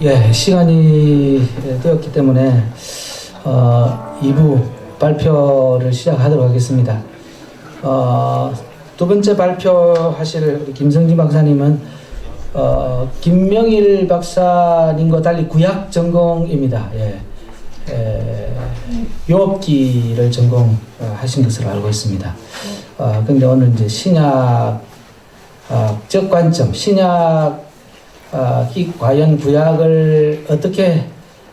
예, 시간이 되었기 때문에 2부 발표를 시작하도록 하겠습니다. 두 번째 발표하실 우리 김성진 박사님은 김명일 박사님과 달리 구약 전공입니다. 욥기를 전공하신 것으로 알고 있습니다. 그런데 오늘 이제 신약적 관점, 이 과연 구약을 어떻게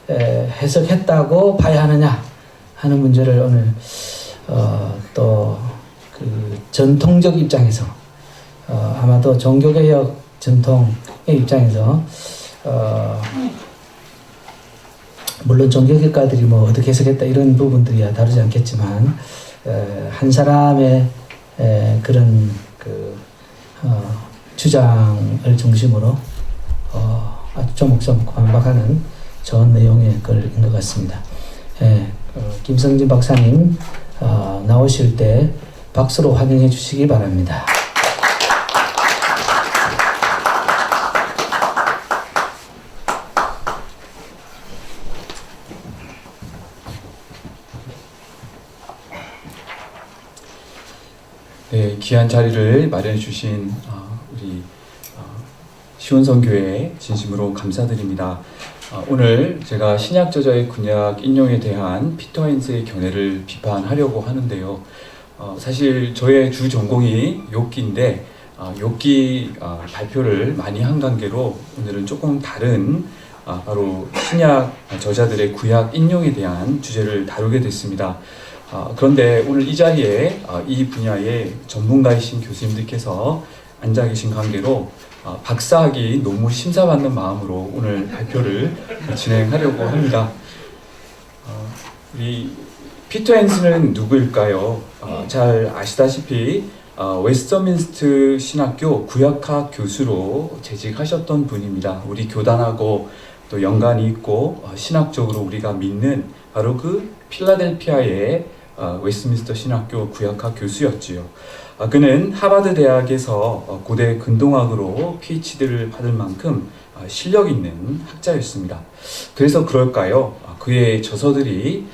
해석했다고 봐야 하느냐 하는 문제를 오늘 또 그 전통적 입장에서 아마도 종교개혁 전통의 입장에서 물론 종교개혁가들이 뭐 어떻게 해석했다 이런 부분들이야 다루지 않겠지만 한 사람의 그런 그 주장을 중심으로 아주 조목조목 반박하는 좋은 내용의 글인 것 같습니다. 김성진 박사님 나오실 때 박수로 환영해 주시기 바랍니다. 네, 귀한 자리를 마련해 주신 우리 시온선교회 진심으로 감사드립니다. 오늘 제가 신약 저자의 구약 인용에 대한 피터 헨스의 견해를 비판하려고 하는데요. 사실 저의 주 전공이 욥기인데 욥기 발표를 많이 한 관계로 오늘은 조금 다른 바로 신약 저자들의 구약 인용에 대한 주제를 다루게 됐습니다. 그런데 오늘 이 자리에 이 분야의 전문가이신 교수님들께서 앉아 계신 관계로 박사학위 논문 심사받는 마음으로 오늘 발표를 진행하려고 합니다. 우리 피터 헨스는 누구일까요? 잘 아시다시피 웨스터민스트 신학교 구약학 교수로 재직하셨던 분입니다. 우리 교단하고 또 연관이 있고 신학적으로 우리가 믿는 바로 그 필라델피아의 웨스트민스터 신학교 구약학 교수였지요. 그는 하버드 대학에서 고대 근동학으로 PhD를 받을 만큼 실력 있는 학자였습니다. 그래서 그럴까요? 그의 저서들이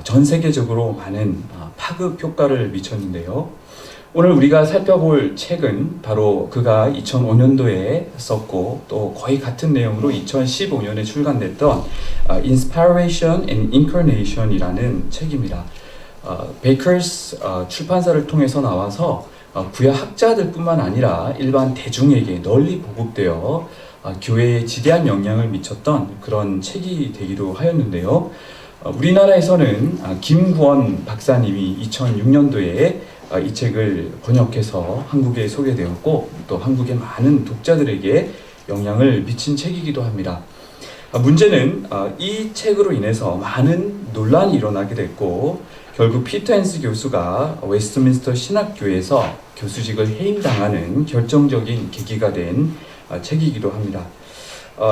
전 세계적으로 많은 파급 효과를 미쳤는데요. 오늘 우리가 살펴볼 책은 바로 그가 2005년도에 썼고 또 거의 같은 내용으로 2015년에 출간됐던 Inspiration and Incarnation이라는 책입니다. 베이커스 출판사를 통해서 나와서 구약 학자들뿐만 아니라 일반 대중에게 널리 보급되어 교회에 지대한 영향을 미쳤던 그런 책이 되기도 하였는데요. 우리나라에서는 김구원 박사님이 2006년도에 이 책을 번역해서 한국에 소개되었고 또 한국의 많은 독자들에게 영향을 미친 책이기도 합니다. 문제는 이 책으로 인해서 많은 논란이 일어나게 됐고 결국 피터 헨스 교수가 웨스트민스터 신학교에서 교수직을 해임당하는 결정적인 계기가 된 책이기도 합니다.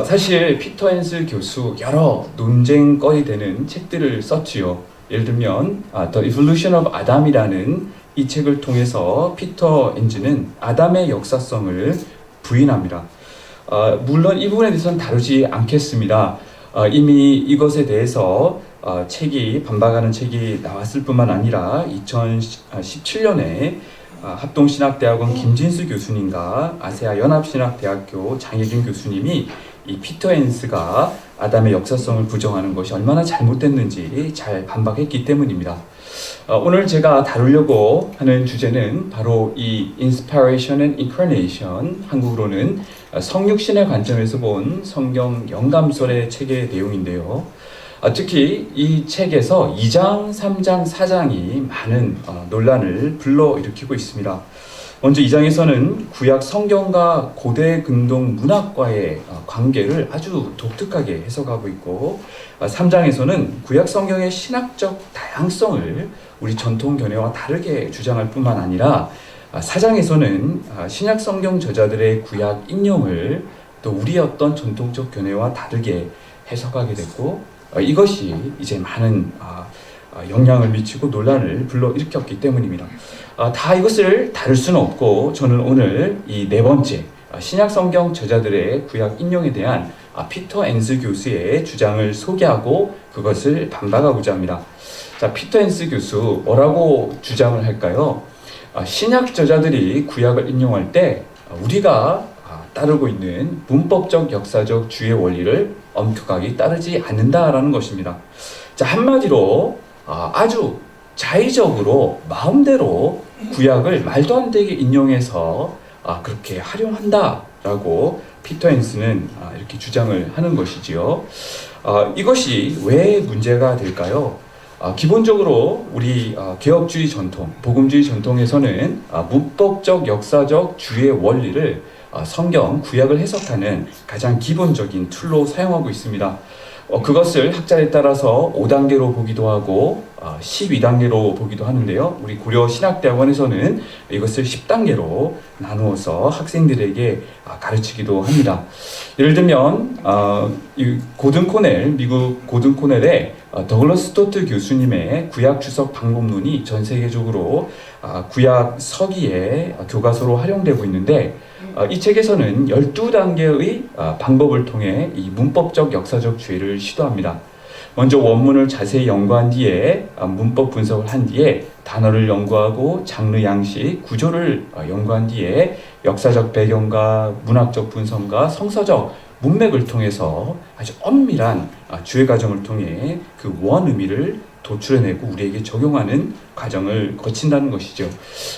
사실 피터 헨스 교수 여러 논쟁거리 되는 책들을 썼지요. 예를 들면 The Evolution of Adam이라는 이 책을 통해서 피터 헨즈는 아담의 역사성을 부인합니다. 물론 이 부분에 대해서는 다루지 않겠습니다. 이미 이것에 대해서 반박하는 책이 나왔을 뿐만 아니라 2017년에 합동신학대학원 김진수 교수님과 아세아 연합신학대학교 장혜균 교수님이 이 피터 헨스가 아담의 역사성을 부정하는 것이 얼마나 잘못됐는지 잘 반박했기 때문입니다. 오늘 제가 다루려고 하는 주제는 바로 이 Inspiration and Incarnation, 한국어로는 성육신의 관점에서 본 성경 영감설의 책의 내용인데요. 특히 이 책에서 2장, 3장, 4장이 많은 논란을 불러일으키고 있습니다. 먼저 2장에서는 구약 성경과 고대 근동 문학과의 관계를 아주 독특하게 해석하고 있고 3장에서는 구약 성경의 신학적 다양성을 우리 전통 견해와 다르게 주장할 뿐만 아니라 4장에서는 신약 성경 저자들의 구약 인용을 또 우리의 어떤 전통적 견해와 다르게 해석하게 됐고 이것이 이제 많은 영향을 미치고 논란을 불러일으켰기 때문입니다. 다 이것을 다룰 수는 없고 저는 오늘 이 네 번째 신약 성경 저자들의 구약 인용에 대한 피터 엔스 교수의 주장을 소개하고 그것을 반박하고자 합니다. 자, 피터 엔스 교수 뭐라고 주장을 할까요? 신약 저자들이 구약을 인용할 때 우리가 따르고 있는 문법적 역사적 주의 원리를 엄격하게 따르지 않는다라는 것입니다. 자, 한마디로 아주 자의적으로 마음대로 구약을 말도 안 되게 인용해서 그렇게 활용한다라고 피터 엔스는 이렇게 주장을 하는 것이지요. 이것이 왜 문제가 될까요? 기본적으로 우리 개혁주의 전통, 복음주의 전통에서는 문법적 역사적 주의 원리를 성경 구약을 해석하는 가장 기본적인 툴로 사용하고 있습니다. 그것을 학자에 따라서 5단계로 보기도 하고 12단계로 보기도 하는데요. 우리 고려 신학대학원에서는 이것을 10단계로 나누어서 학생들에게 가르치기도 합니다. 예를 들면 이 고든 코넬, 미국 고든 코넬의 더글러스 토트 교수님의 구약 주석 방법론이 전 세계적으로 구약 서기의 교과서로 활용되고 있는데 이 책에서는 12단계의 방법을 통해 이 문법적 역사적 주의를 시도합니다. 먼저 원문을 자세히 연구한 뒤에 문법 분석을 한 뒤에 단어를 연구하고 장르 양식, 구조를 연구한 뒤에 역사적 배경과 문학적 분석과 성서적 문맥을 통해서 아주 엄밀한 주의 과정을 통해 그 원의미를 도출해내고 우리에게 적용하는 과정을 거친다는 것이죠.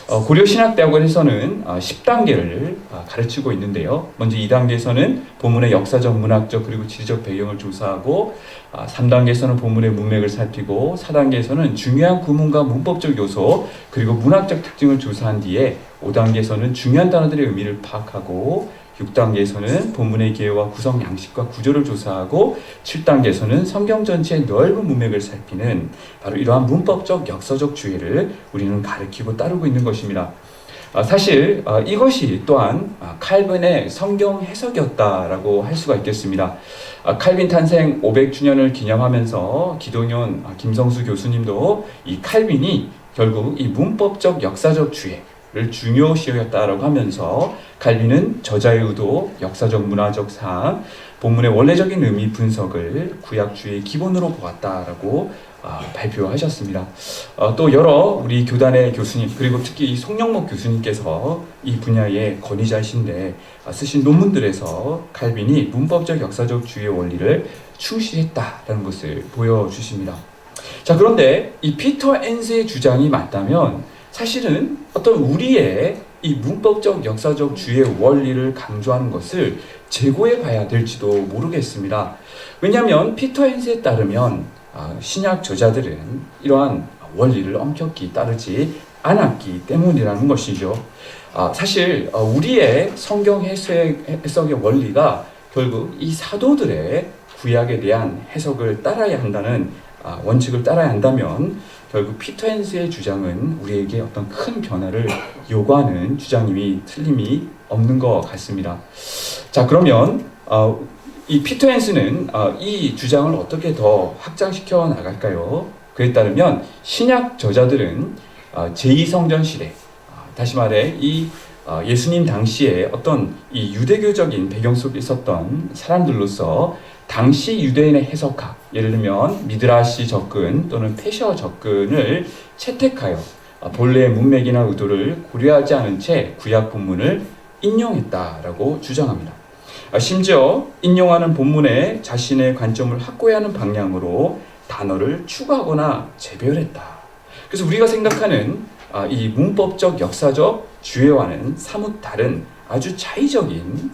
고려신학대학원에서는 10단계를 가르치고 있는데요. 먼저 2단계에서는 본문의 역사적, 문학적 그리고 지리적 배경을 조사하고 3단계에서는 본문의 문맥을 살피고 4단계에서는 중요한 구문과 문법적 요소 그리고 문학적 특징을 조사한 뒤에 5단계에서는 중요한 단어들의 의미를 파악하고 6단계에서는 본문의 기회와 구성 양식과 구조를 조사하고 7단계에서는 성경 전체의 넓은 문맥을 살피는 바로 이러한 문법적 역사적 주의를 우리는 가르치고 따르고 있는 것입니다. 사실 이것이 또한 칼빈의 성경 해석이었다라고 할 수가 있겠습니다. 칼빈 탄생 500주년을 기념하면서 기동현 김성수 교수님도 이 칼빈이 결국 이 문법적 역사적 주의 를 중요시하였다라고 하면서 칼빈은 저자의 의도, 역사적 문화적 사항, 본문의 원래적인 의미 분석을 구약주의의 기본으로 보았다라고 발표하셨습니다. 또 여러 우리 교단의 교수님 그리고 특히 이 송영목 교수님께서 이 분야의 권위자이신데 쓰신 논문들에서 칼빈이 문법적 역사적 주의 원리를 충실했다라는 것을 보여주십니다. 자, 그런데 이 피터 엔스의 주장이 맞다면 사실은 어떤 우리의 이 문법적 역사적 주의 원리를 강조하는 것을 재고해 봐야 될지도 모르겠습니다. 왜냐하면 피터 엔스에 따르면 신약 저자들은 이러한 원리를 엄격히 따르지 않았기 때문이라는 것이죠. 사실 우리의 성경 해석의 원리가 결국 이 사도들의 구약에 대한 해석을 따라야 한다는 원칙을 따라야 한다면 결국 피터 엔스의 주장은 우리에게 어떤 큰 변화를 요구하는 주장임이 틀림이 없는 것 같습니다. 자, 그러면 이 피터 엔스는 이 주장을 어떻게 더 확장시켜 나갈까요? 그에 따르면 신약 저자들은 제2성전 시대, 다시 말해 이 예수님 당시에 어떤 이 유대교적인 배경 속에 있었던 사람들로서 당시 유대인의 해석학, 예를 들면 미드라시 접근 또는 페셔 접근을 채택하여 본래의 문맥이나 의도를 고려하지 않은 채 구약 본문을 인용했다라고 주장합니다. 심지어 인용하는 본문에 자신의 관점을 확고히 하는 방향으로 단어를 추가하거나 재별했다. 그래서 우리가 생각하는 이 문법적 역사적 주의와는 사뭇 다른 아주 자의적인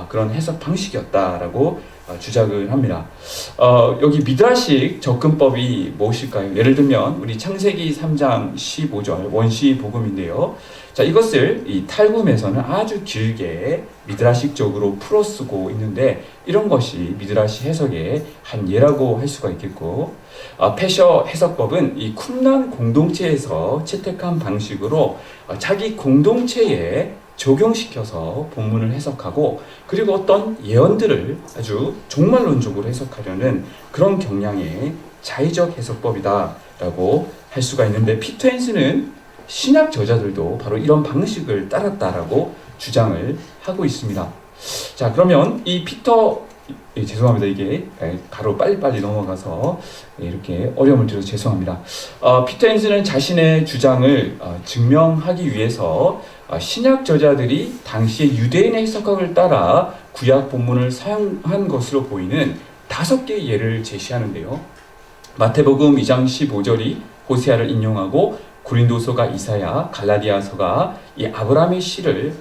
그런 해석 방식이었다라고 주장을 합니다. 여기 미드라식 접근법이 무엇일까요? 예를 들면 우리 창세기 3장 15절 원시 복음인데요. 자, 이것을 이 탈굼에서는 아주 길게 미드라식적으로 풀어 쓰고 있는데 이런 것이 미드라시 해석의 한 예라고 할 수가 있겠고, 페셔 해석법은 이 쿰란 공동체에서 채택한 방식으로 자기 공동체에 적용시켜서 본문을 해석하고 그리고 어떤 예언들을 아주 종말론적으로 해석하려는 그런 경향의 자의적 해석법이다라고 할 수가 있는데, 피터 엔스는 신약 저자들도 바로 이런 방식을 따랐다라고 주장을 하고 있습니다. 자, 그러면 이 피터 죄송합니다. 이게 가로 빨리빨리 넘어가서 이렇게 어려움을 드려서 죄송합니다. 피터 헨슨은 자신의 주장을 증명하기 위해서 신약 저자들이 당시의 유대인의 해석학을 따라 구약 본문을 사용한 것으로 보이는 5개의 예를 제시하는데요. 마태복음 2장 15절이 호세아를 인용하고 고린도서가 이사야, 갈라디아서가 이 아브라함의 시를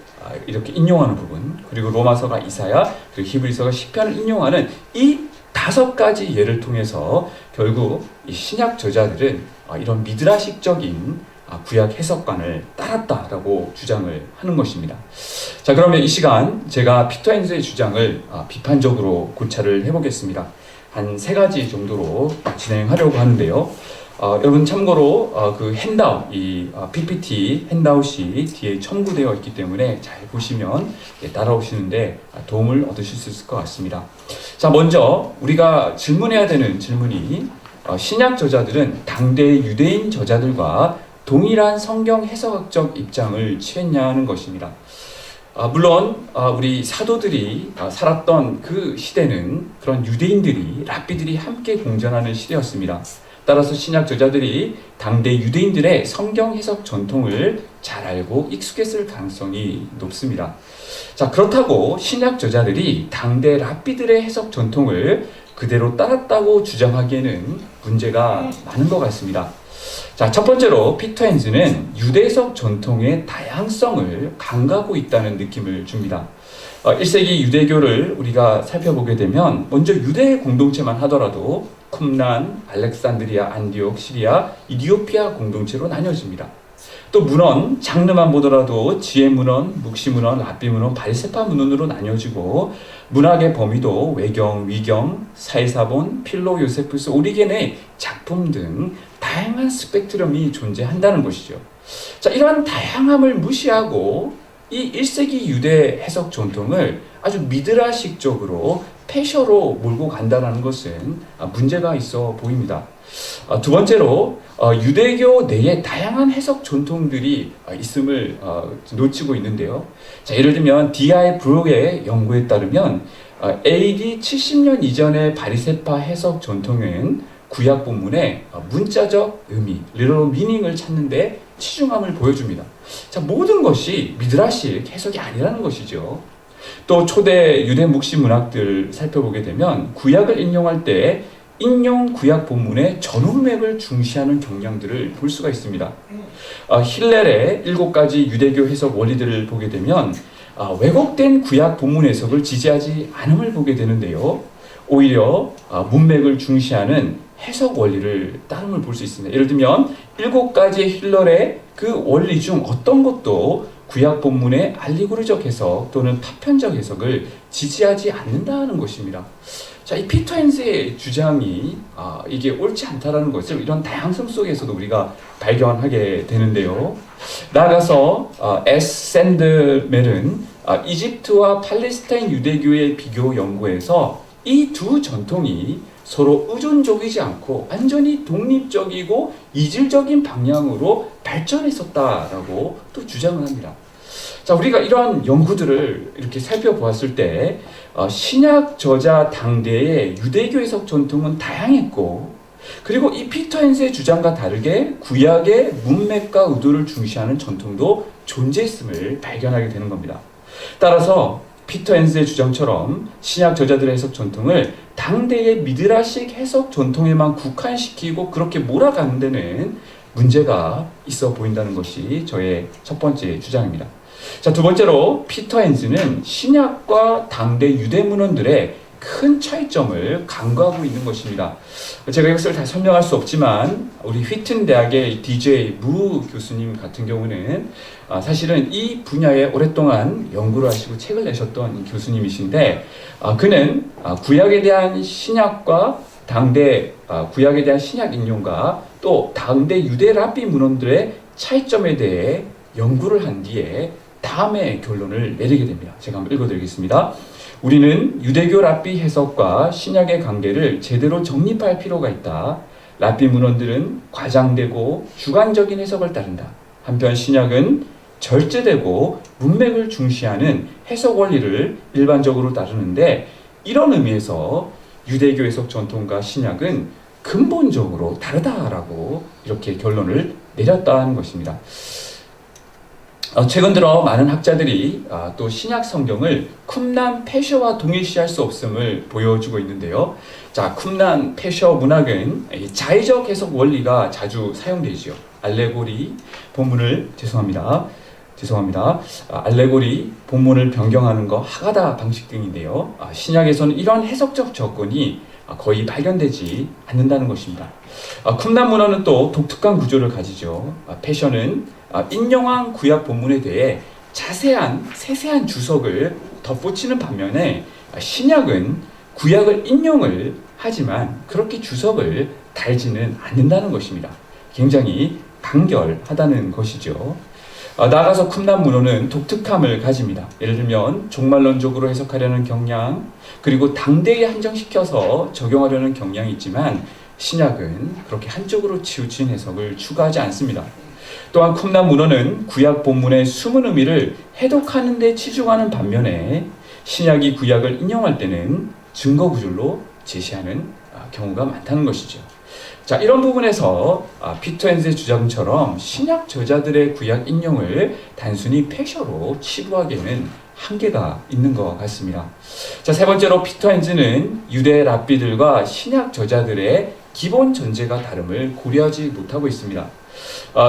이렇게 인용하는 부분, 그리고 로마서가 이사야, 그리고 히브리서가 시편을 인용하는 이 5가지 예를 통해서 결국 이 신약 저자들은 이런 미드라식적인 구약 해석관을 따랐다라고 주장을 하는 것입니다. 자, 그러면 이 시간 제가 피터 헨슨의 주장을 비판적으로 고찰을 해보겠습니다. 한 3가지 정도로 진행하려고 하는데요. 여러분 참고로 그 핸드아웃, 이 PPT 핸드아웃이 뒤에 첨부되어 있기 때문에 잘 보시면 따라오시는데 도움을 얻으실 수 있을 것 같습니다. 자, 먼저 우리가 질문해야 되는 질문이 신약 저자들은 당대 유대인 저자들과 동일한 성경 해석학적 입장을 취했냐는 것입니다. 물론 우리 사도들이 살았던 그 시대는 그런 유대인들이, 랍비들이 함께 공존하는 시대였습니다. 따라서 신약 저자들이 당대 유대인들의 성경 해석 전통을 잘 알고 익숙했을 가능성이 높습니다. 자, 그렇다고 신약 저자들이 당대 랍비들의 해석 전통을 그대로 따랐다고 주장하기에는 문제가 많은 것 같습니다. 자, 첫 번째로 피터 헨슨은 유대해석 전통의 다양성을 강조하고 있다는 느낌을 줍니다. 1세기 유대교를 우리가 살펴보게 되면 먼저 유대 공동체만 하더라도 쿰란, 알렉산드리아, 안디옥, 시리아, 이디오피아 공동체로 나뉘어집니다. 또 문헌, 장르만 보더라도 지혜 문헌, 묵시 문헌, 랍비 문헌, 바리세파 문헌으로 나뉘어지고 문학의 범위도 외경, 위경, 사이사본, 필로, 요세푸스, 오리겐의 작품 등 다양한 스펙트럼이 존재한다는 것이죠. 자, 이러한 다양함을 무시하고 이 1세기 유대 해석 전통을 아주 미드라식적으로 패셔로 몰고 간다는 것은 문제가 있어 보입니다. 두 번째로 유대교 내에 다양한 해석 전통들이 있음을 놓치고 있는데요. 자, 예를 들면 D.I. 브룩의 연구에 따르면 AD 70년 이전의 바리세파 해석 전통은 구약 본문의 문자적 의미, literal meaning을 찾는데 치중함을 보여줍니다. 자, 모든 것이 미드라식 해석이 아니라는 것이죠. 또 초대 유대 묵시 문학들 살펴보게 되면 구약을 인용할 때 인용 구약 본문의 전후맥을 중시하는 경향들을 볼 수가 있습니다. 힐렐의 7가지 유대교 해석 원리들을 보게 되면 왜곡된 구약 본문 해석을 지지하지 않음을 보게 되는데요. 오히려 문맥을 중시하는 해석 원리를 따름을 볼 수 있습니다. 예를 들면 7가지의 힐렐의 그 원리 중 어떤 것도 구약 본문의 알리고리적 해석 또는 파편적 해석을 지지하지 않는다는 것입니다. 자, 이 피터 헨슨의 주장이 이게 옳지 않다라는 것을 이런 다양성 속에서도 우리가 발견하게 되는데요. 나아가서 S. 샌드멜은 이집트와 팔레스타인 유대교의 비교 연구에서 이 두 전통이 서로 의존적이지 않고 완전히 독립적이고 이질적인 방향으로 발전했었다라고 또 주장을 합니다. 자, 우리가 이러한 연구들을 이렇게 살펴보았을 때 신약 저자 당대의 유대교 해석 전통은 다양했고, 그리고 이 피터 헨슨의 주장과 다르게 구약의 문맥과 의도를 중시하는 전통도 존재했음을 발견하게 되는 겁니다. 따라서 피터 헨슨의 주장처럼 신약 저자들의 해석 전통을 당대의 미드라식 해석 전통에만 국한시키고 그렇게 몰아가는 데는 문제가 있어 보인다는 것이 저의 첫 번째 주장입니다. 자, 두 번째로 피터 헨슨은 신약과 당대 유대 문헌들의 큰 차이점을 강조하고 있는 것입니다. 제가 이것을 다 설명할 수 없지만 우리 휘튼 대학의 DJ 무 교수님 같은 경우는 사실은 이 분야에 오랫동안 연구를 하시고 책을 내셨던 교수님이신데, 그는 구약에 대한 신약과 당대 구약에 대한 신약 인용과 또 당대 유대 랍비 문헌들의 차이점에 대해 연구를 한 뒤에 다음의 결론을 내리게 됩니다. 제가 한번 읽어드리겠습니다. 우리는 유대교 랍비 해석과 신약의 관계를 제대로 정립할 필요가 있다. 랍비 문헌들은 과장되고 주관적인 해석을 따른다. 한편 신약은 절제되고 문맥을 중시하는 해석 원리를 일반적으로 따르는데, 이런 의미에서 유대교 해석 전통과 신약은 근본적으로 다르다라고 이렇게 결론을 내렸다는 것입니다. 최근 들어 많은 학자들이 또 신약 성경을 쿰란 페셔와 동일시할 수 없음을 보여주고 있는데요. 자, 쿰란 페셔 문학은 자의적 해석 원리가 자주 사용되지요. 알레고리, 알레고리, 본문을 변경하는 거, 하가다 방식 등인데요. 신약에서는 이런 해석적 접근이 거의 발견되지 않는다는 것입니다. 쿰란 문헌은 또 독특한 구조를 가지죠. 페셔는 인용한 구약 본문에 대해 세세한 주석을 덧붙이는 반면에, 신약은 구약을 인용을 하지만 그렇게 주석을 달지는 않는다는 것입니다. 굉장히 간결하다는 것이죠. 나아가서 쿰란 문헌은 독특함을 가집니다. 예를 들면 종말론적으로 해석하려는 경향, 그리고 당대에 한정시켜서 적용하려는 경향이 있지만, 신약은 그렇게 한쪽으로 치우친 해석을 추구하지 않습니다. 또한 쿰란 문헌은 구약 본문의 숨은 의미를 해독하는 데 치중하는 반면에, 신약이 구약을 인용할 때는 증거 구절로 제시하는 경우가 많다는 것이죠. 자, 이런 부분에서 피터 헨즈의 주장처럼 신약 저자들의 구약 인용을 단순히 페셔로 치부하기에는 한계가 있는 것 같습니다. 자, 세 번째로 피터 헨즈는 유대 랍비들과 신약 저자들의 기본 전제가 다름을 고려하지 못하고 있습니다.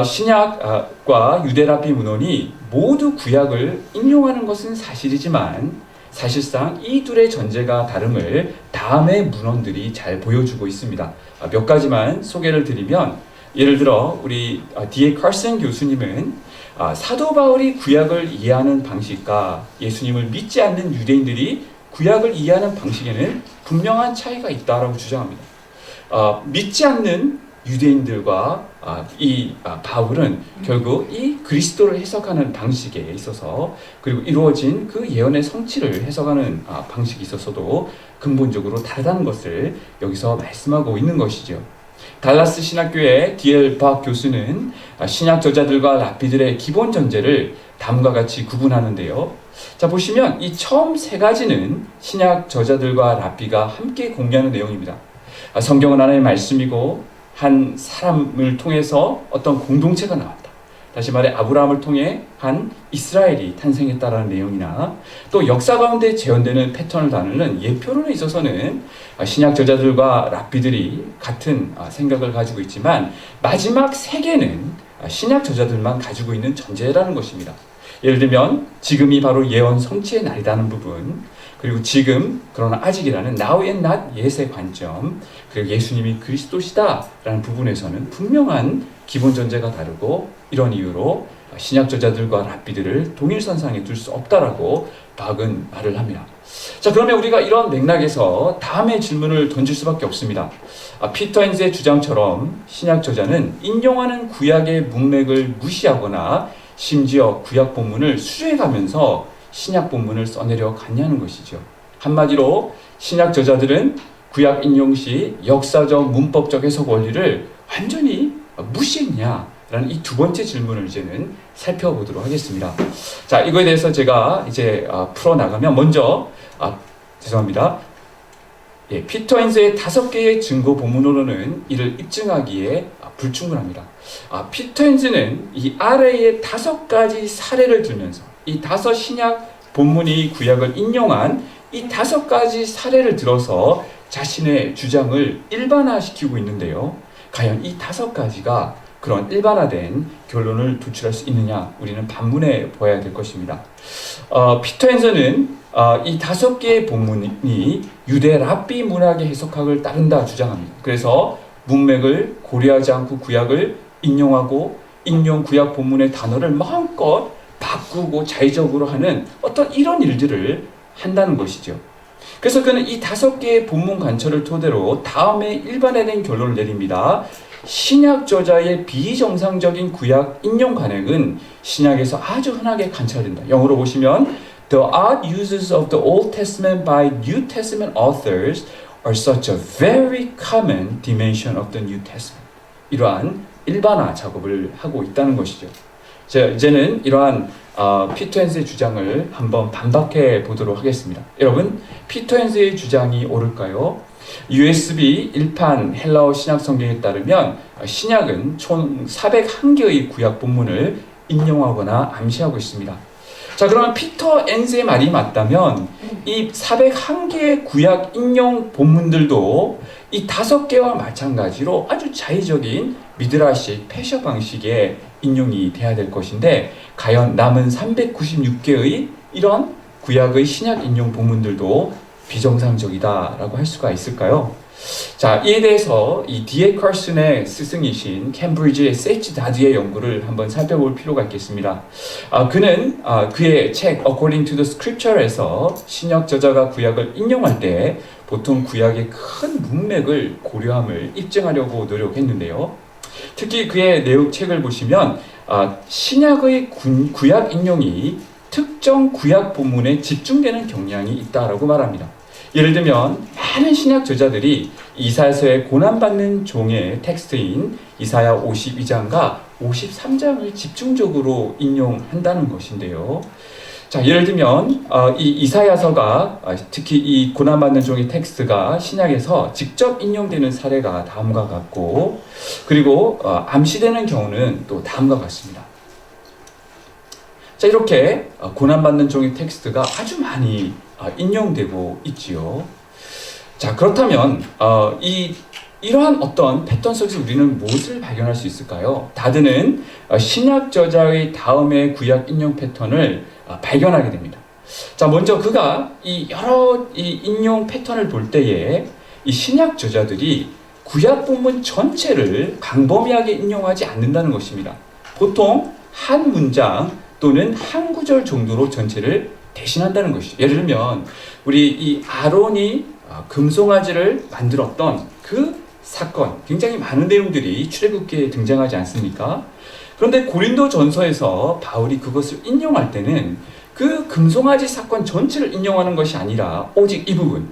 신약과 유대 랍비 문헌이 모두 구약을 인용하는 것은 사실이지만, 사실상 이 둘의 전제가 다름을 다음의 문헌들이 잘 보여주고 있습니다. 몇 가지만 소개를 드리면, 예를 들어 우리 D.A. 칼슨 교수님은 사도 바울이 구약을 이해하는 방식과 예수님을 믿지 않는 유대인들이 구약을 이해하는 방식에는 분명한 차이가 있다라고 주장합니다. 믿지 않는 유대인들과 이 바울은 결국 이 그리스도를 해석하는 방식에 있어서, 그리고 이루어진 그 예언의 성취를 해석하는 방식에 있어서도 근본적으로 다르다는 것을 여기서 말씀하고 있는 것이죠. 달라스 신학교의 D.L. 박 교수는 신약 저자들과 랍비들의 기본 전제를 다음과 같이 구분하는데요. 자, 보시면 이 처음 세 가지는 신약 저자들과 랍비가 함께 공유하는 내용입니다. 성경은 하나님의 말씀이고 한 사람을 통해서 어떤 공동체가 나왔다. 다시 말해 아브라함을 통해 한 이스라엘이 탄생했다라는 내용이나, 또 역사 가운데 재현되는 패턴을 다루는 예표론에 있어서는 신약 저자들과 랍비들이 같은 생각을 가지고 있지만, 마지막 세 개는 신약 저자들만 가지고 있는 전제라는 것입니다. 예를 들면 지금이 바로 예언 성취의 날이라는 부분, 그리고 지금 그러나 아직이라는 now and not yet의 관점, 그리고 예수님이 그리스도시다라는 부분에서는 분명한 기본 전제가 다르고, 이런 이유로 신약 저자들과 랍비들을 동일선상에 둘 수 없다라고 박은 말을 합니다. 자, 그러면 우리가 이런 맥락에서 다음의 질문을 던질 수밖에 없습니다. 피터 헨즈의 주장처럼 신약 저자는 인용하는 구약의 문맥을 무시하거나 심지어 구약 본문을 수정해가면서 신약 본문을 써내려 갔냐는 것이죠. 한마디로 신약 저자들은 구약 인용 시 역사적 문법적 해석 원리를 완전히 무시했냐라는 이 두 번째 질문을 이제는 살펴보도록 하겠습니다. 자, 이거에 대해서 제가 이제 풀어나가면, 먼저 피터 헨즈의 5개의 증거 본문으로는 이를 입증하기에 불충분합니다. 피터 헨즈는 이 아래의 5가지 사례를 들면서, 이 5 신약 본문이 구약을 인용한 이 5가지 사례를 들어서 자신의 주장을 일반화시키고 있는데요. 과연 이 5가지가 그런 일반화된 결론을 도출할 수 있느냐, 우리는 반문해 보아야 될 것입니다. 피터 헨즈는 이 5개의 본문이 유대 랍비 문학의 해석학을 따른다 주장합니다. 그래서 문맥을 고려하지 않고 구약을 인용하고, 인용 구약 본문의 단어를 마음껏 바꾸고 자의적으로 하는 어떤 이런 일들을 한다는 것이죠. 그래서 그는 이 5개의 본문 관철을 토대로 다음에 일반화된 결론을 내립니다. 신약 저자의 비정상적인 구약 인용 관행은 신약에서 아주 흔하게 관찰된다. 영어로 보시면 The odd uses of the Old Testament by New Testament authors are such a very common dimension of the New Testament. 이러한 일반화 작업을 하고 있다는 것이죠. 자, 이제는 이러한 피터 헨스의 주장을 한번 반박해 보도록 하겠습니다. 여러분, 피터 헨스의 주장이 옳을까요? USB 1판 헬라어 신약 성경에 따르면 신약은 총 401개의 구약 본문을 인용하거나 암시하고 있습니다. 자, 그러면 피터 헨스의 말이 맞다면 이 401개의 구약 인용 본문들도 이 5개와 마찬가지로 아주 자의적인 미드라시 패셔 방식의 인용이 돼야 될 것인데, 과연 남은 396개의 이런 구약의 신약 인용 본문들도 비정상적이다라고 할 수가 있을까요? 자, 이에 대해서 이 D.A. 컬슨의 스승이신 캠브리지의 세치 다드의 연구를 한번 살펴볼 필요가 있겠습니다. 그는 그의 책 According to the Scripture에서 신약 저자가 구약을 인용할 때 보통 구약의 큰 문맥을 고려함을 입증하려고 노력했는데요. 특히 그의 내용 책을 보시면 신약의 구약 인용이 특정 구약 본문에 집중되는 경향이 있다라고 말합니다. 예를 들면 많은 신약 저자들이 이사야서의 고난받는 종의 텍스트인 이사야 52장과 53장을 집중적으로 인용한다는 것인데요. 자, 예를 들면 이 이사야서가 특히 이 고난받는 종의 텍스트가 신약에서 직접 인용되는 사례가 다음과 같고, 그리고 암시되는 경우는 또 다음과 같습니다. 자, 이렇게 고난받는 종의 텍스트가 아주 많이 인용되고 있지요. 자, 그렇다면 이러한 어떤 패턴 속에서 우리는 무엇을 발견할 수 있을까요? 다드는 신약 저자의 다음의 구약 인용 패턴을 발견하게 됩니다. 자, 먼저 그가 이 여러 인용 패턴을 볼 때에 이 신약 저자들이 구약 본문 전체를 광범위하게 인용하지 않는다는 것입니다. 보통 한 문장 또는 한 구절 정도로 전체를 대신한다는 것이죠. 예를 들면 우리 이 아론이 금송아지를 만들었던 그 사건, 굉장히 많은 내용들이 출애굽기에 등장하지 않습니까? 그런데 고린도 전서에서 바울이 그것을 인용할 때는 그 금송아지 사건 전체를 인용하는 것이 아니라 오직 이 부분,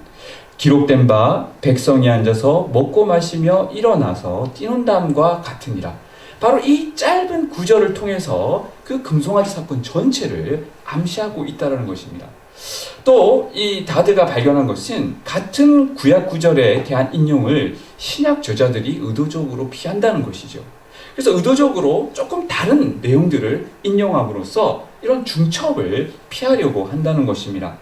기록된 바 백성이 앉아서 먹고 마시며 일어나서 뛰논다함과 같으니라. 바로 이 짧은 구절을 통해서 그 금송아지 사건 전체를 암시하고 있다는 것입니다. 또 이 다드가 발견한 것은 같은 구약 구절에 대한 인용을 신약 저자들이 의도적으로 피한다는 것이죠. 그래서 의도적으로 조금 다른 내용들을 인용함으로써 이런 중첩을 피하려고 한다는 것입니다.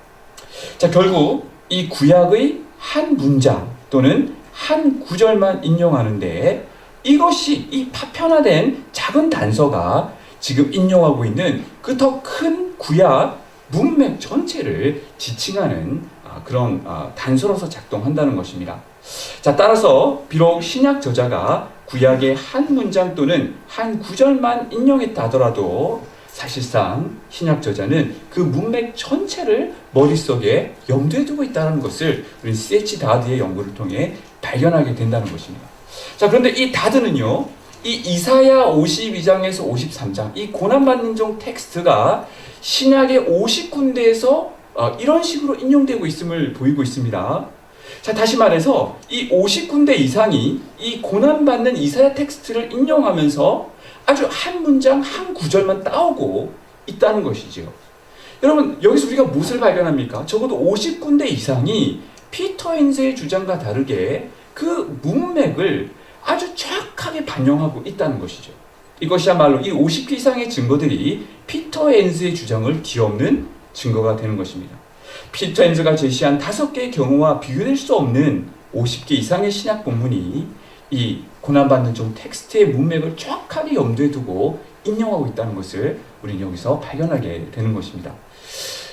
자, 결국 이 구약의 한 문장 또는 한 구절만 인용하는데, 이것이 이 파편화된 작은 단서가 지금 인용하고 있는 그 더 큰 구약 문맥 전체를 지칭하는 그런 단서로서 작동한다는 것입니다. 자, 따라서 비록 신약 저자가 구약의 한 문장 또는 한 구절만 인용했다 하더라도 사실상 신약 저자는 그 문맥 전체를 머릿속에 염두에 두고 있다는 것을 우리 C.H. 다드의 연구를 통해 발견하게 된다는 것입니다. 자, 그런데 이 다드는요, 이 이사야 52장에서 53장, 이 고난받는 종 텍스트가 신약의 50군데에서 이런 식으로 인용되고 있음을 보이고 있습니다. 자, 다시 말해서 이 50군데 이상이 이 고난받는 이사야 텍스트를 인용하면서 아주 한 문장, 한 구절만 따오고 있다는 것이지요. 여러분, 여기서 우리가 무엇을 발견합니까? 적어도 50군데 이상이 피터 헨스의 주장과 다르게 그 문맥을 아주 정확하게 반영하고 있다는 것이죠. 이것이야말로 이 50개 이상의 증거들이 피터 헨스의 주장을 뒤엎는 증거가 되는 것입니다. 피터 헨스가 제시한 5개의 경우와 비교될 수 없는 50개 이상의 신약 본문이 이 고난받는 종 텍스트의 문맥을 정확하게 염두에 두고 인용하고 있다는 것을 우리는 여기서 발견하게 되는 것입니다.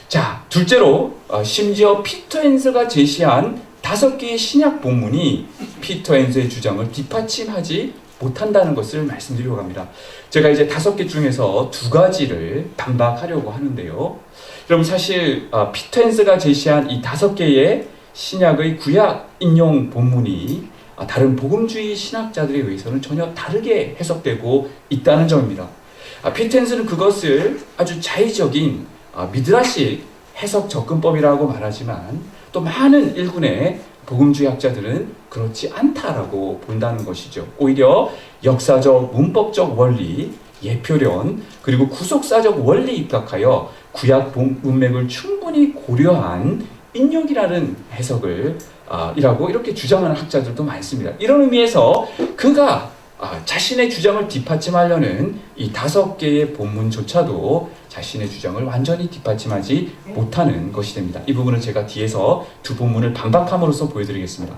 자, 둘째로 심지어 피터 헨스가 제시한 5개의 신약 본문이 피터 헨스의 주장을 뒷받침하지 못한다는 것을 말씀드리려고 합니다. 제가 이제 5개 중에서 2가지를 반박하려고 하는데요. 여러분, 사실 피터 헨스가 제시한 이 5개의 신약의 구약 인용 본문이 다른 복음주의 신학자들에 의해서는 전혀 다르게 해석되고 있다는 점입니다. 피터 헨스는 그것을 아주 자의적인 미드라식 해석 접근법이라고 말하지만, 또 많은 일군의 복음주의 학자들은 그렇지 않다라고 본다는 것이죠. 오히려 역사적, 문법적 원리, 예표론 그리고 구속사적 원리 입각하여 구약 문맥을 충분히 고려한 인용이라는 해석을 이라고 이렇게 주장하는 학자들도 많습니다. 이런 의미에서 그가 자신의 주장을 뒷받침하려는 이 5개의 본문조차도 자신의 주장을 완전히 뒷받침하지 못하는 것이 됩니다. 이 부분은 제가 뒤에서 두 본문을 반박함으로써 보여드리겠습니다.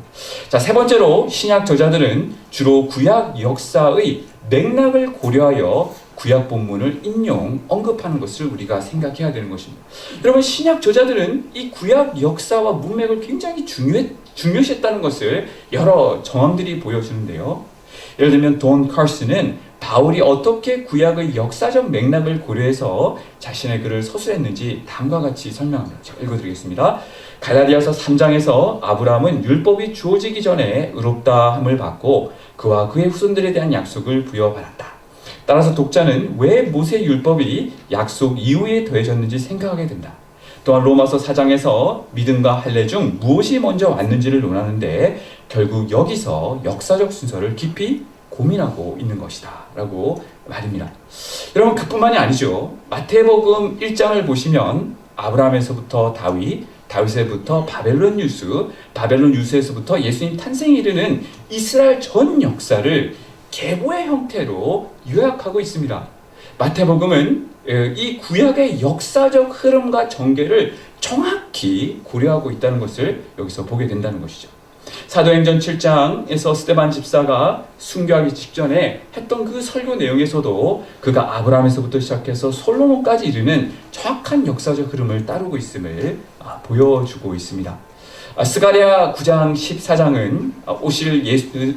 자, 세 번째로 신약 저자들은 주로 구약 역사의 맥락을 고려하여 구약 본문을 언급하는 것을 우리가 생각해야 되는 것입니다. 여러분, 신약 저자들은 이 구약 역사와 문맥을 굉장히 중요시했다는 것을 여러 정황들이 보여주는데요. 예를 들면 돈 칼슨은 바울이 어떻게 구약의 역사적 맥락을 고려해서 자신의 글을 서술했는지 다음과 같이 설명합니다. 제가 읽어드리겠습니다. 갈라디아서 3장에서 아브라함은 율법이 주어지기 전에 의롭다함을 받고 그와 그의 후손들에 대한 약속을 부여받았다. 따라서 독자는 왜 모세 율법이 약속 이후에 더해졌는지 생각하게 된다. 또한 로마서 4장에서 믿음과 할례 중 무엇이 먼저 왔는지를 논하는데 결국 여기서 역사적 순서를 깊이 고민하고 있는 것이다 라고 말입니다. 여러분, 그뿐만이 아니죠. 마태복음 1장을 보시면 아브라함에서부터 다윗에서부터 바벨론 유수에서부터 예수님 탄생에 이르는 이스라엘 전 역사를 계보의 형태로 요약하고 있습니다. 마태복음은 이 구약의 역사적 흐름과 전개를 정확히 고려하고 있다는 것을 여기서 보게 된다는 것이죠. 사도행전 7장에서 스데반 집사가 순교하기 직전에 했던 그 설교 내용에서도 그가 아브라함에서부터 시작해서 솔로몬까지 이르는 정확한 역사적 흐름을 따르고 있음을 보여주고 있습니다. 스가랴 9장 14장은 오실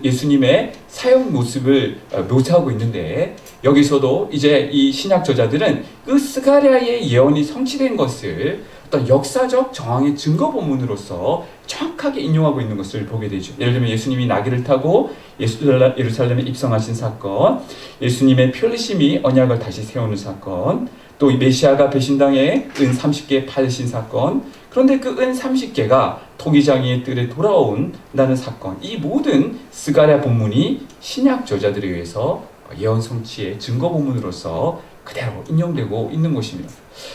예수님의 사역 모습을 묘사하고 있는데 여기서도 이제 이 신약 저자들은 그 스가랴의 예언이 성취된 것을 어떤 역사적 정황의 증거 본문으로서 정확하게 인용하고 있는 것을 보게 되죠. 예를 들면 예수님이 나귀를 타고 예루살렘에 입성하신 사건, 예수님의 피 흘리심이 언약을 다시 세우는 사건, 또 메시아가 배신당해 은 30개 받으신 사건, 그런데 그 은 30개가 토기장이의 뜰에 돌아온다는 사건, 이 모든 스가랴 본문이 신약 저자들에 의해서 예언 성취의 증거 본문으로서 그대로 인용되고 있는 것입니다.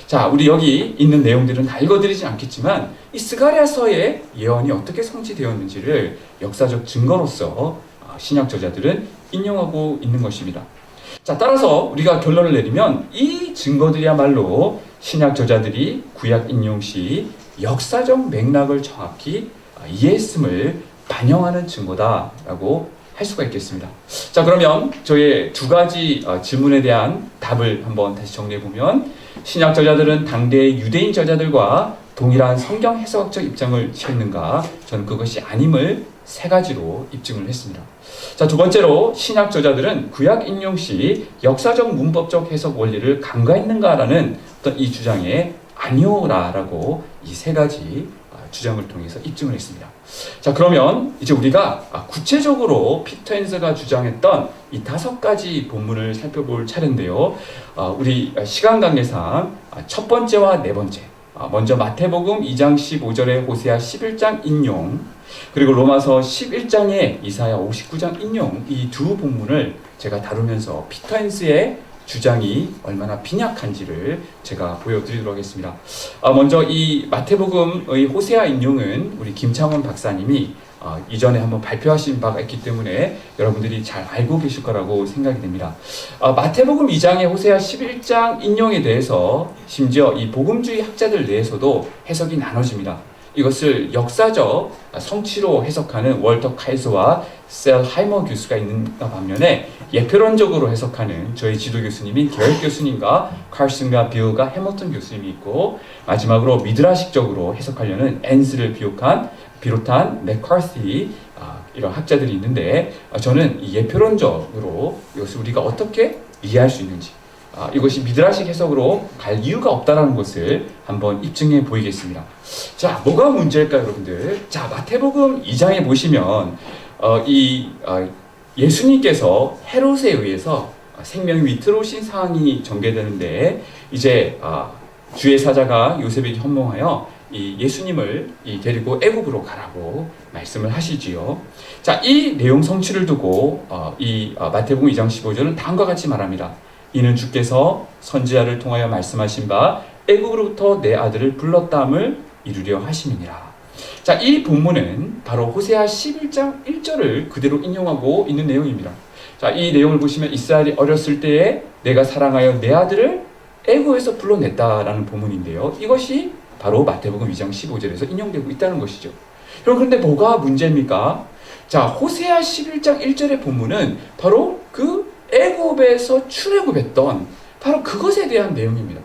자, 우리 여기 있는 내용들은 다 읽어드리지 않겠지만 이 스가랴서의 예언이 어떻게 성취되었는지를 역사적 증거로서 신약 저자들은 인용하고 있는 것입니다. 자, 따라서 우리가 결론을 내리면 이 증거들이야말로 신약 저자들이 구약 인용 시 역사적 맥락을 정확히 이해했음을 반영하는 증거다라고 할 수가 있겠습니다. 자, 그러면 저의 두 가지 질문에 대한 답을 한번 다시 정리해보면, 신약 저자들은 당대의 유대인 저자들과 동일한 성경 해석적 입장을 취했는가? 저는 그것이 아님을 세 가지로 입증을 했습니다. 자, 두 번째로 신약 저자들은 구약 인용 시 역사적 문법적 해석 원리를 간과했는가라는 어떤 이 주장에 아니오라라고 이 세 가지 주장을 통해서 입증을 했습니다. 자, 그러면 이제 우리가 구체적으로 피터 헨스가 주장했던 이 5가지 본문을 살펴볼 차례인데요. 우리 시간 관계상 첫 번째와 네 번째, 먼저 마태복음 2장 15절의 호세아 11장 인용, 그리고 로마서 11장의 이사야 59장 인용, 이 두 본문을 제가 다루면서 피터 헨스의 주장이 얼마나 빈약한지를 제가 보여드리도록 하겠습니다. 먼저 이 마태복음의 호세아 인용은 우리 김창원 박사님이 이전에 한번 발표하신 바가 있기 때문에 여러분들이 잘 알고 계실 거라고 생각이 됩니다. 마태복음 2장의 호세아 11장 인용에 대해서 심지어 이 복음주의 학자들 내에서도 해석이 나눠집니다. 이것을 역사적 성취로 해석하는 월터 카이서와 셀 하이머 교수가 있는 반면에 예표론적으로 해석하는 저희 지도 교수님인 게럴 교수님과 칼슨과 빌과 해머턴 교수님이 있고, 마지막으로 미드라식적으로 해석하려는 앤스를 비롯한 맥카티 이런 학자들이 있는데, 저는 이 예표론적으로 이것을 우리가 어떻게 이해할 수 있는지, 이것이 미드라식 해석으로 갈 이유가 없다는 것을 한번 입증해 보이겠습니다. 자, 뭐가 문제일까요, 여러분들? 자, 마태복음 2장에 보시면 예수님께서 헤롯에 의해서 생명이 위태로우신 상황이 전개되는데, 이제 주의 사자가 요셉에게 헌몽하여 이 예수님을 데리고 애굽으로 가라고 말씀을 하시지요. 자, 이 내용 성취를 두고 이 마태복음 2장 15절은 다음과 같이 말합니다. 이는 주께서 선지자를 통하여 말씀하신 바 애굽으로부터 내 아들을 불렀다함을 이루려 하심이니라. 자, 이 본문은 바로 호세아 11장 1절을 그대로 인용하고 있는 내용입니다. 자, 이 내용을 보시면 이스라엘이 어렸을 때에 내가 사랑하여 내 아들을 애굽에서 불러냈다라는 본문인데요. 이것이 바로 마태복음 2장 15절에서 인용되고 있다는 것이죠. 여러분, 그런데 뭐가 문제입니까? 자, 호세아 11장 1절의 본문은 바로 그 애굽에서 출애굽했던 바로 그것에 대한 내용입니다.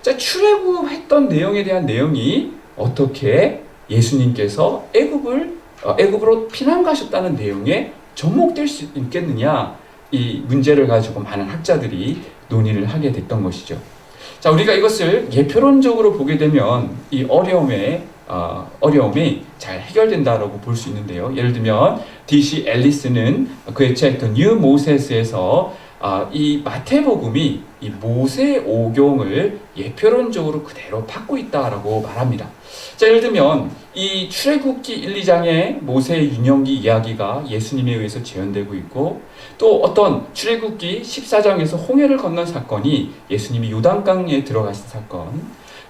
자, 출애굽했던 내용에 대한 내용이 어떻게 예수님께서 애굽으로 피난 가셨다는 내용에 접목될 수 있겠느냐, 이 문제를 가지고 많은 학자들이 논의를 하게 됐던 것이죠. 자, 우리가 이것을 예표론적으로 보게 되면 이 어려움이 잘 해결된다라고 볼 수 있는데요. 예를 들면 D.C. 앨리스는 그의 책 The New Moses에서 이 마태복음이 이 모세 오경을 예표론적으로 그대로 받고 있다라고 말합니다. 자, 예를 들면 이 출애굽기 1, 2장의 모세의 유년기 이야기가 예수님에 의해서 재현되고 있고, 또 어떤 출애굽기 14장에서 홍해를 건넌 사건이 예수님이 요단강에 들어가신 사건,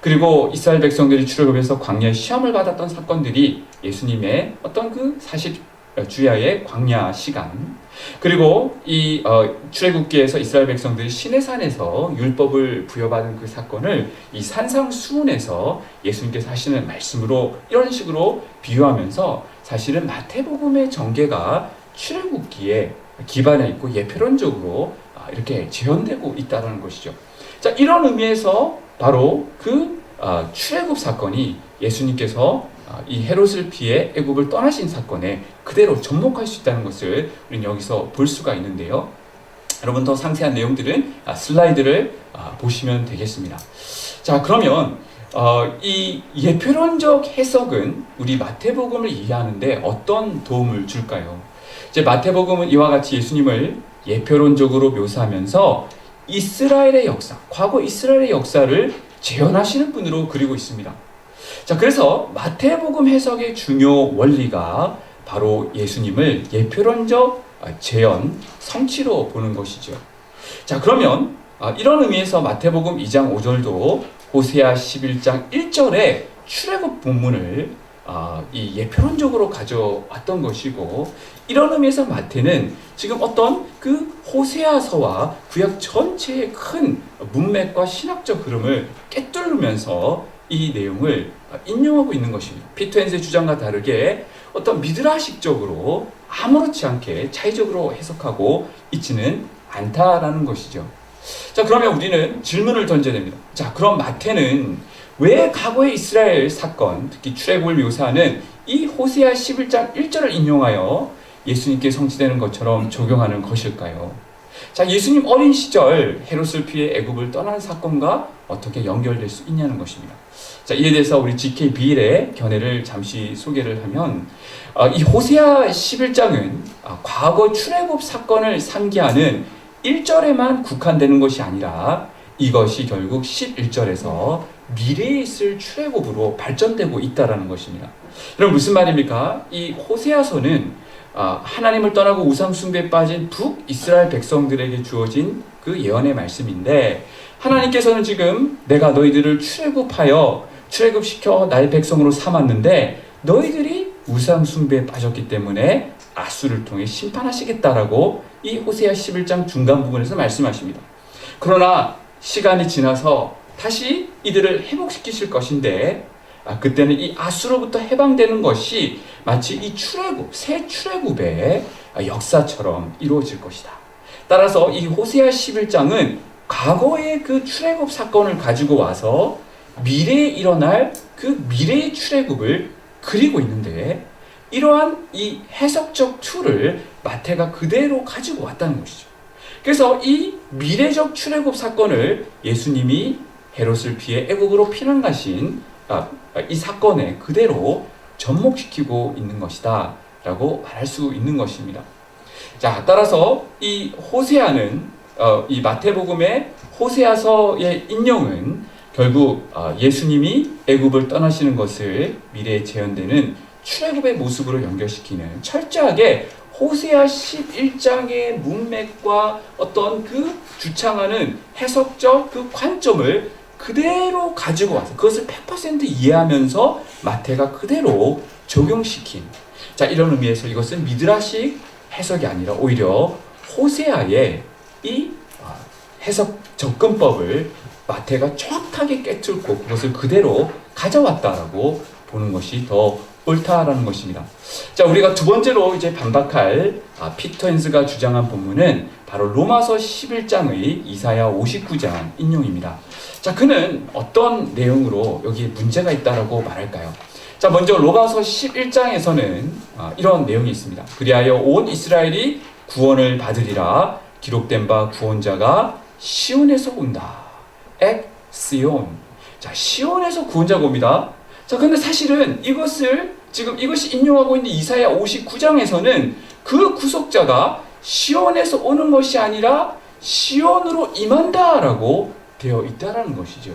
그리고 이스라엘 백성들이 출애굽해서 광야의 시험을 받았던 사건들이 예수님의 어떤 그 40주야의 광야 시간, 그리고 이 출애굽기에서 이스라엘 백성들이 시내산에서 율법을 부여받은 그 사건을 이 산상수훈에서 예수님께서 하시는 말씀으로 이런 식으로 비유하면서 사실은 마태복음의 전개가 출애굽기에 기반해 있고 예표론적으로 이렇게 재현되고 있다는 것이죠. 자, 이런 의미에서 바로 그 출애굽 사건이 예수님께서 이 헤롯을 피해 애굽을 떠나신 사건에 그대로 접목할 수 있다는 것을 우리는 여기서 볼 수가 있는데요. 여러분, 더 상세한 내용들은 슬라이드를 보시면 되겠습니다. 자, 그러면 이 예표론적 해석은 우리 마태복음을 이해하는데 어떤 도움을 줄까요? 이제 마태복음은 이와 같이 예수님을 예표론적으로 묘사하면서 이스라엘의 역사, 과거 이스라엘의 역사를 재현하시는 분으로 그리고 있습니다. 자, 그래서 마태복음 해석의 중요 원리가 바로 예수님을 예표론적 재현, 성취로 보는 것이죠. 자, 그러면 이런 의미에서 마태복음 2장 5절도 호세아 11장 1절의 출애굽 본문을 이 예표론적으로 가져왔던 것이고, 이런 의미에서 마태는 지금 어떤 그 호세아서와 구약 전체의 큰 문맥과 신학적 흐름을 꿰뚫으면서 이 내용을 인용하고 있는 것입니다. 피터 헨스의 주장과 다르게 어떤 미드라식적으로 아무렇지 않게 차이적으로 해석하고 있지는 않다라는 것이죠. 자, 그러면 우리는 질문을 던져야 됩니다. 자, 그럼 마태는 왜 과거의 이스라엘 사건, 특히 출애굽을 묘사하는 이 호세아 11장 1절을 인용하여 예수님께 성취되는 것처럼 적용하는 것일까요? 자, 예수님 어린 시절 헤롯을 피해 애굽을 떠난 사건과 어떻게 연결될 수 있냐는 것입니다. 자, 이에 대해서 우리 G.K. 비일의 견해를 잠시 소개를 하면, 이 호세아 11장은 과거 출애굽 사건을 상기하는 1절에만 국한되는 것이 아니라 이것이 결국 11절에서 미래에 있을 출애굽으로 발전되고 있다는 것입니다. 여러분, 무슨 말입니까? 이 호세아서는 하나님을 떠나고 우상 숭배에 빠진 북이스라엘 백성들에게 주어진 그 예언의 말씀인데, 하나님께서는 지금 내가 너희들을 출애굽시켜 나의 백성으로 삼았는데 너희들이 우상 숭배에 빠졌기 때문에 아수를 통해 심판하시겠다라고 이 호세아 11장 중간 부분에서 말씀하십니다. 그러나 시간이 지나서 다시 이들을 회복시키실 것인데, 그때는 이 아수로부터 해방되는 것이 마치 이 새 출애굽의 역사처럼 이루어질 것이다. 따라서 이 호세아 11장은 과거의 그 출애굽 사건을 가지고 와서 미래에 일어날 그 미래의 출애굽을 그리고 있는데, 이러한 이 해석적 툴을 마태가 그대로 가지고 왔다는 것이죠. 그래서 이 미래적 출애굽 사건을 예수님이 헤롯을 피해 애국으로 피난 가신 이 사건에 그대로 접목시키고 있는 것이다 라고 말할 수 있는 것입니다. 자, 따라서 이 호세아는 이 마태복음의 호세아서의 인용은 결국 예수님이 애굽을 떠나시는 것을 미래에 재현되는 출애굽의 모습으로 연결시키는 철저하게 호세아 11장의 문맥과 어떤 그 주창하는 해석적 그 관점을 그대로 가지고 와서 그것을 100% 이해하면서 마태가 그대로 적용시킨, 자, 이런 의미에서 이것은 미드라식 해석이 아니라 오히려 호세아의 이 해석 접근법을 마태가 정확하게 깨뚫고 그것을 그대로 가져왔다라고 보는 것이 더 옳다라는 것입니다. 자, 우리가 두 번째로 이제 반박할 피터 헨스가 주장한 본문은 바로 로마서 11장의 이사야 59장 인용입니다. 자, 그는 어떤 내용으로 여기에 문제가 있다라고 말할까요? 자, 먼저 로마서 11장에서는 이런 내용이 있습니다. 그리하여 온 이스라엘이 구원을 받으리라. 기록된 바 구원자가 시온에서 온다. 엑 시온. 자, 시온에서 구원자가 옵니다. 자, 근데 사실은 이것이 인용하고 있는 이사야 59장에서는 그 구속자가 시온에서 오는 것이 아니라 시온으로 임한다라고 되어 있다라는 것이죠.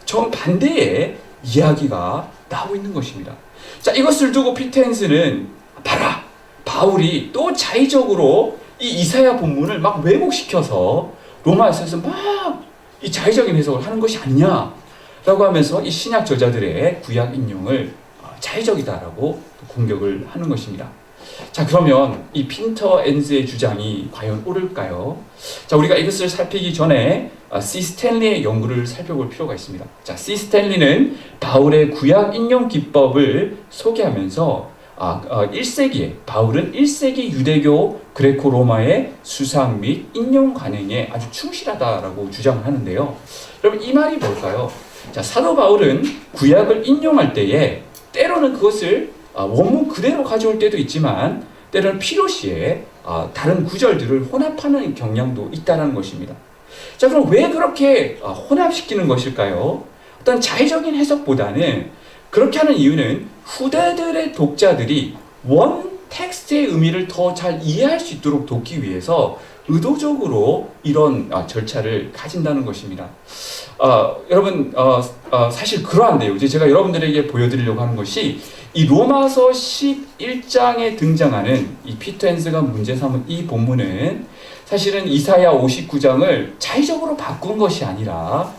정반대의 이야기가 나오고 있는 것입니다. 자, 이것을 두고 피터 헨스는 봐라, 바울이 또 자의적으로 이 이사야 본문을 막 왜곡시켜서 로마에서 막 이 자의적인 해석을 하는 것이 아니냐 라고 하면서 이 신약 저자들의 구약 인용을 자의적이다라고 공격을 하는 것입니다. 자, 그러면 이 피터 헨스의 주장이 과연 옳을까요? 자, 우리가 이것을 살피기 전에 C. 스탠리의 연구를 살펴볼 필요가 있습니다. 자, C. 스탠리는 바울의 구약 인용 기법을 소개하면서 1세기에 바울은 1세기 유대교 그레코 로마의 수상 및 인용 관행에 아주 충실하다라고 주장을 하는데요. 여러분, 이 말이 뭘까요? 자, 사도 바울은 구약을 인용할 때에 때로는 그것을 원문 그대로 가져올 때도 있지만 때로는 필요시에 다른 구절들을 혼합하는 경향도 있다는 것입니다. 자, 그럼 왜 그렇게 혼합시키는 것일까요? 어떤 자의적인 해석보다는 그렇게 하는 이유는 후대들의 독자들이 원 텍스트의 의미를 더 잘 이해할 수 있도록 돕기 위해서 의도적으로 이런 절차를 가진다는 것입니다. 여러분, 사실 그러한데요. 이제 제가 여러분들에게 보여드리려고 하는 것이 이 로마서 11장에 등장하는 이 피터 헨스가 문제 삼은 이 본문은 사실은 이사야 59장을 자의적으로 바꾼 것이 아니라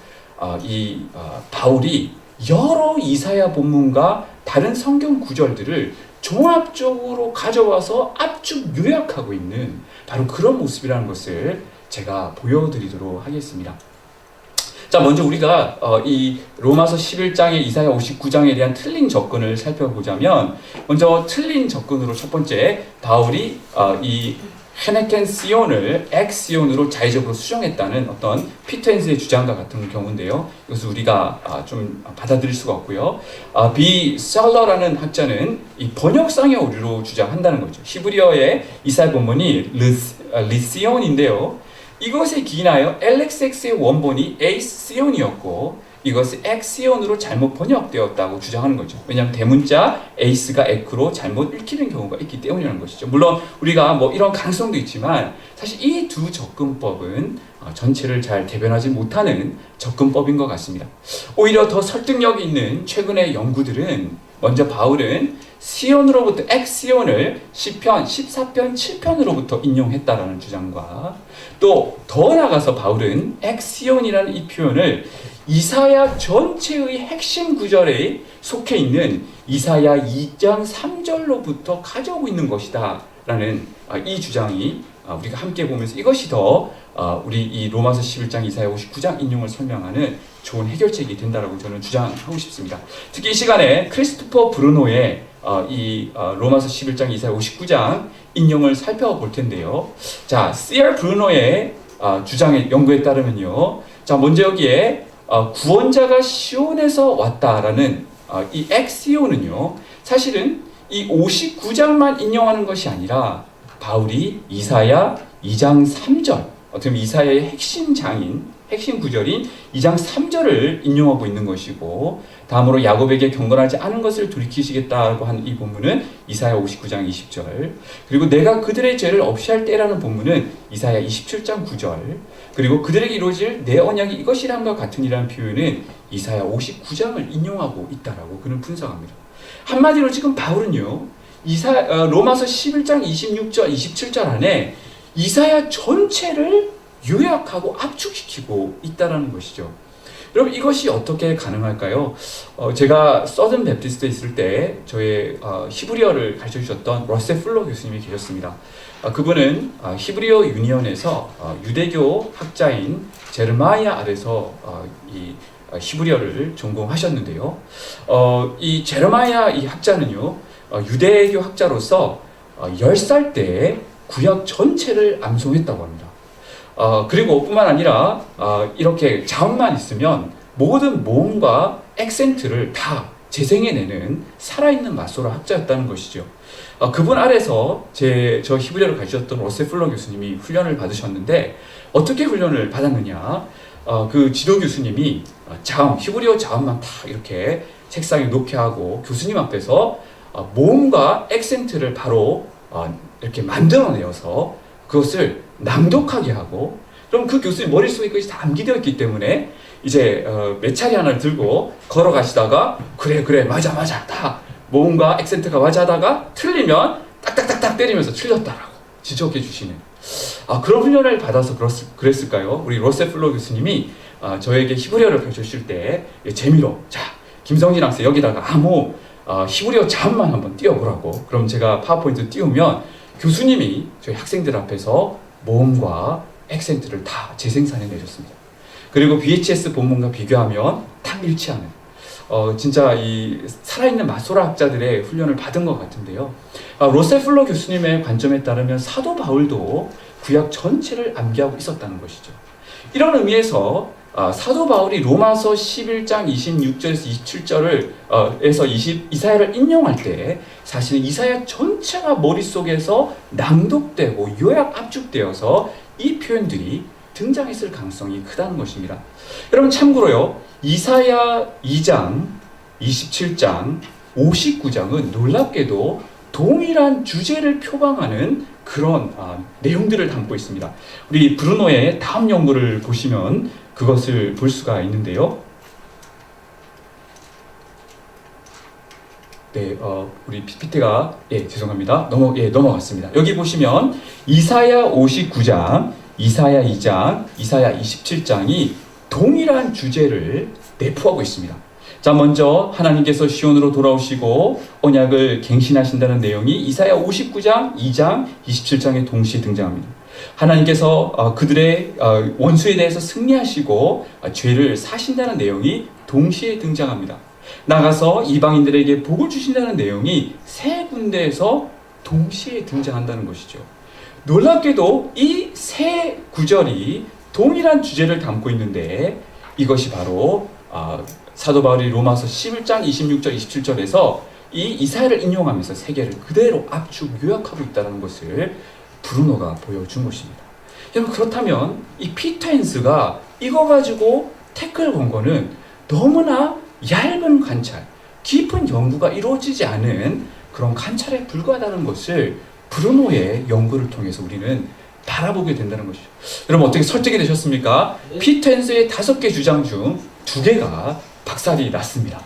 바울이 여러 이사야 본문과 다른 성경 구절들을 종합적으로 가져와서 압축 요약하고 있는 바로 그런 모습이라는 것을 제가 보여드리도록 하겠습니다. 자, 먼저 우리가 이 로마서 11장의 이사야 59장에 대한 틀린 접근을 살펴보자면, 먼저 틀린 접근으로 첫 번째, 바울이 이 헤네켄 시온을 엑시온으로 자의적으로 수정했다는 어떤 피터 헨스의 주장과 같은 경우인데요. 이것을 우리가 좀 받아들일 수가 없고요. 비 셀러라는 학자는 이 번역상의 오류로 주장한다는 거죠. 히브리어의 이사야 본문이 리시온인데요. 이것에 기인하여 LXX의 원본이 에이시온이었고 이것이 엑시온으로 잘못 번역되었다고 주장하는 거죠. 왜냐하면 대문자 에이스가 에크로 잘못 읽히는 경우가 있기 때문이라는 것이죠. 물론 우리가 뭐 이런 가능성도 있지만 사실 이 두 접근법은 전체를 잘 대변하지 못하는 접근법인 것 같습니다. 오히려 더 설득력 있는 최근의 연구들은 먼저 바울은 시온으로부터 엑시온을 시편 14편 7편으로부터 인용했다라는 주장과 또 더 나아가서 바울은 엑시온이라는 이 표현을 이사야 전체의 핵심 구절에 속해 있는 이사야 2장 3절로부터 가져오고 있는 것이다 라는 이 주장이 우리가 함께 보면서 이것이 더 우리 이 로마서 11장 이사야 59장 인용을 설명하는 좋은 해결책이 된다라고 저는 주장하고 싶습니다. 특히 이 시간에 크리스토퍼 브루노의 이 로마서 11장 이사야 59장 인용을 살펴볼 텐데요. 자, C.R. 브루노의 주장의 연구에 따르면요. 자, 먼저 여기에 구원자가 시온에서 왔다라는 이 엑시온은요, 사실은 이 59장만 인용하는 것이 아니라 바울이 이사야 2장 3절, 어떻게 보면 이사야의 핵심 구절인 2장 3절을 인용하고 있는 것이고, 다음으로 야곱에게 경건하지 않은 것을 돌이키시겠다고 한 이 본문은 이사야 59장 20절, 그리고 내가 그들의 죄를 없이 할 때라는 본문은 이사야 27장 9절, 그리고 그들에게 이루어질 내 언약이 이것이란과 같으니라는 표현은 이사야 59장을 인용하고 있다라고 그는 분석합니다. 한마디로 지금 바울은요, 로마서 11장 26절, 27절 안에 이사야 전체를 요약하고 압축시키고 있다는 것이죠. 여러분 이것이 어떻게 가능할까요? 제가 서든 베프티스트에 있을 때 저의 히브리어를 가르쳐 주셨던 러셀 플러 교수님이 계셨습니다. 그분은 히브리어 유니언에서 유대교 학자인 제르마야 아래서 이 히브리어를 전공하셨는데요. 이 제르마야 이 학자는요, 유대교 학자로서 10살 때 구약 전체를 암송했다고 합니다. 그리고 뿐만 아니라 이렇게 자음만 있으면 모든 모음과 액센트를 다 재생해내는 살아있는 마소라 학자였다는 것이죠. 그분 아래서 저 히브리어를 가르쳤던 러셀 플러 교수님이 훈련을 받으셨는데 어떻게 훈련을 받았느냐? 그 지도 교수님이 히브리어 자음만 다 이렇게 책상에 놓게 하고 교수님 앞에서 모음과 액센트를 바로 이렇게 만들어내어서 그것을 낭독하게 하고, 그럼 그 교수님 머릿속에 그것이 다 암기되어 있기 때문에 이제 메차리 하나를 들고 걸어가시다가 그래 맞아 다 모음과 액센트가 맞아 하다가 틀리면 딱딱딱딱 때리면서 틀렸다라고 지적해 주시는 그런 훈련을 받아서 그랬을까요? 우리 러셀 플러 교수님이 저에게 히브리어를 가르쳐 주실 때 재미로 자 김성진 학생 여기다가 히브리어 자음만 한번 띄워보라고. 그럼 제가 파워포인트 띄우면 교수님이 저희 학생들 앞에서 모음과 액센트를 다 재생산해 내셨습니다. 그리고 VHS 본문과 비교하면 딱 일치하는 진짜 이 살아있는 마소라 학자들의 훈련을 받은 것 같은데요. 러셀 플러 교수님의 관점에 따르면 사도 바울도 구약 전체를 암기하고 있었다는 것이죠. 이런 의미에서 사도 바울이 로마서 11장 26절에서 27절에서 이사야를 인용할 때 사실은 이사야 전체가 머릿속에서 낭독되고 요약 압축되어서 이 표현들이 등장했을 가능성이 크다는 것입니다. 여러분 참고로요, 이사야 2장, 27장, 59장은 놀랍게도 동일한 주제를 표방하는 그런 내용들을 담고 있습니다. 우리 브루노의 다음 연구를 보시면 그것을 볼 수가 있는데요. 네, 우리 PPT가 죄송합니다. 넘어갔습니다. 여기 보시면 이사야 59장, 이사야 2장, 이사야 27장이 동일한 주제를 내포하고 있습니다. 자, 먼저 하나님께서 시온으로 돌아오시고 언약을 갱신하신다는 내용이 이사야 59장, 2장, 27장에 동시에 등장합니다. 하나님께서 그들의 원수에 대해서 승리하시고 죄를 사신다는 내용이 동시에 등장합니다. 나가서 이방인들에게 복을 주신다는 내용이 세 군데에서 동시에 등장한다는 것이죠. 놀랍게도 이 세 구절이 동일한 주제를 담고 있는데 이것이 바로 사도 바울이 로마서 11장 26절 27절에서 이 이사야를 인용하면서 세계를 그대로 압축 요약하고 있다는 것을 브루노가 보여준 것입니다. 여러분 그렇다면 이 피터 헨스가 이거 가지고 태클 건 거는 너무나 얇은 관찰, 깊은 연구가 이루어지지 않은 그런 관찰에 불과하다는 것을 브루노의 연구를 통해서 우리는 바라보게 된다는 것이죠. 여러분 어떻게 설득이 되셨습니까? 피터 헨스의 5개 주장 중 2개가 박살이 났습니다.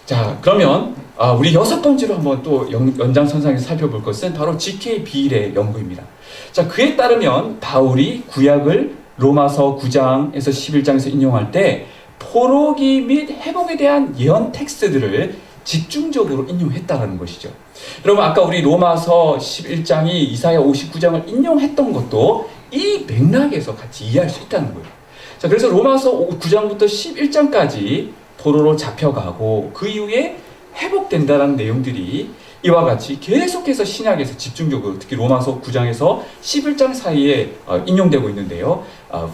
자, 그러면 우리 6번째로 한번 또 연장선상에서 살펴볼 것은 바로 G.K. 비일의 연구입니다. 자, 그에 따르면 바울이 구약을 로마서 9장에서 11장에서 인용할 때 포로기 및 회복에 대한 예언 텍스트들을 집중적으로 인용했다라는 것이죠. 여러분 아까 우리 로마서 11장이 이사야 59장을 인용했던 것도 이 맥락에서 같이 이해할 수 있다는 거예요. 자, 그래서 로마서 9장부터 11장까지 포로로 잡혀가고 그 이후에 회복된다는 내용들이 이와 같이 계속해서 신약에서 집중적으로 특히 로마서 9장에서 11장 사이에 인용되고 있는데요.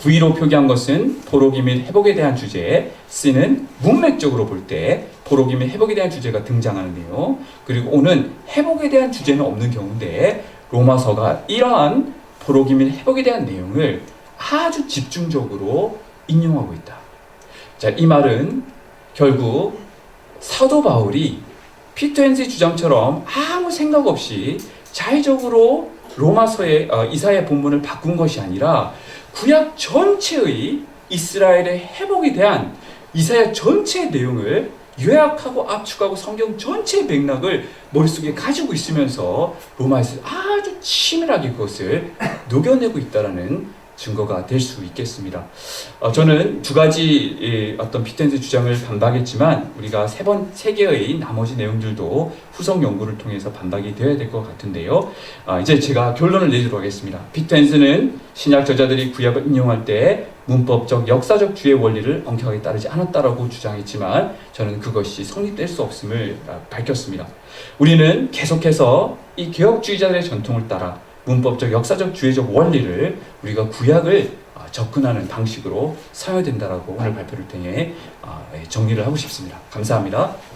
V로 표기한 것은 포로기 및 회복에 대한 주제, C는 문맥적으로 볼 때 포로기 및 회복에 대한 주제가 등장하는데요. 그리고 O는 회복에 대한 주제는 없는 경우인데 로마서가 이러한 포로기 및 회복에 대한 내용을 아주 집중적으로 인용하고 있다. 자, 이 말은 결국 사도 바울이 피터 헨스의 주장처럼 아무 생각 없이 자의적으로 로마서의 이사야 본문을 바꾼 것이 아니라 구약 전체의 이스라엘의 회복에 대한 이사야 전체의 내용을 요약하고 압축하고 성경 전체의 맥락을 머릿속에 가지고 있으면서 로마에서 아주 치밀하게 그것을 녹여내고 있다는 증거가 될 수 있겠습니다. 저는 두 가지 어떤 피텐스 주장을 반박했지만 우리가 세 개의 나머지 내용들도 후속 연구를 통해서 반박이 되어야 될 것 같은데요. 이제 제가 결론을 내도록 하겠습니다. 피텐스는 신약 저자들이 구약을 인용할 때 문법적 역사적 주의 원리를 엄격하게 따르지 않았다라고 주장했지만 저는 그것이 성립될 수 없음을 밝혔습니다. 우리는 계속해서 이 개혁주의자들의 전통을 따라 문법적 역사적 주의적 원리를 우리가 구약을 접근하는 방식으로 사용해야 된다라고 오늘 발표를 통해 정리를 하고 싶습니다. 감사합니다.